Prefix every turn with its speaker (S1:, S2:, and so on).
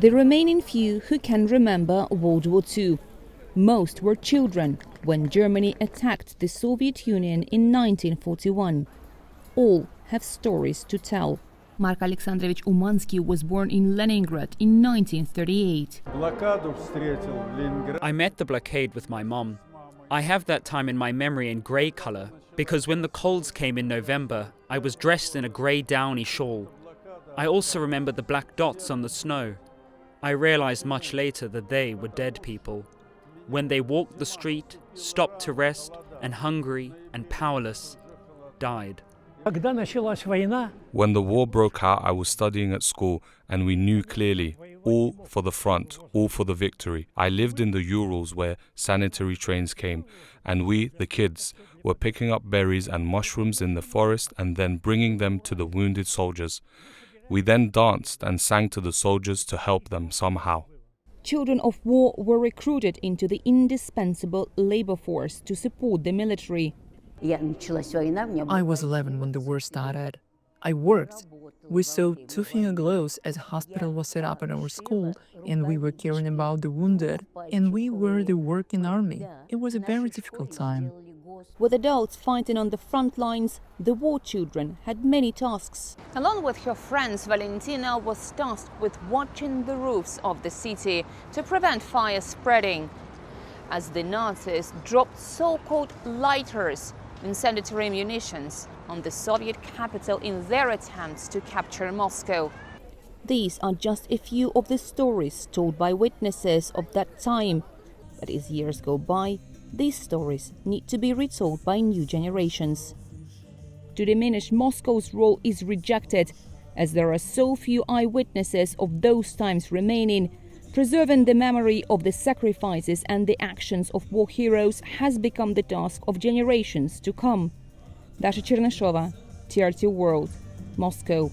S1: the remaining few who can remember World War II. Most were children when Germany attacked the Soviet Union in 1941. All have stories to tell. Mark Alexandrovich Umansky was born in Leningrad in 1938.
S2: I met the blockade with my mom. I have that time in my memory in grey colour because when the colds came in November, I was dressed in a grey downy shawl. I also remember the black dots on the snow. I realised much later that they were dead people. When they walked the street, stopped to rest, and hungry and powerless, died.
S3: When the war broke out, I was studying at school, and we knew clearly, all for the front, all for the victory. I lived in the Urals where sanitary trains came, and we, the kids, were picking up berries and mushrooms in the forest and then bringing them to the wounded soldiers. We then danced and sang to the soldiers to help them somehow.
S1: Children of war were recruited into the indispensable labor force to support the military.
S4: I was 11 when the war started. I worked. We sewed two-finger gloves as a hospital was set up at our school, and we were caring about the wounded, and we were the working army. It was a very difficult time.
S1: With adults fighting on the front lines, the war children had many tasks.
S5: Along with her friends, Valentina was tasked with watching the roofs of the city to prevent fire spreading, as the Nazis dropped so-called lighters, incendiary munitions, on the Soviet capital in their attempts to capture Moscow.
S1: These are just a few of the stories told by witnesses of that time. But as years go by, these stories need to be retold by new generations. To diminish Moscow's role is rejected, as there are so few eyewitnesses of those times remaining. Preserving the memory of the sacrifices and the actions of war heroes has become the task of generations to come. Dasha Chernyshova, TRT World, Moscow.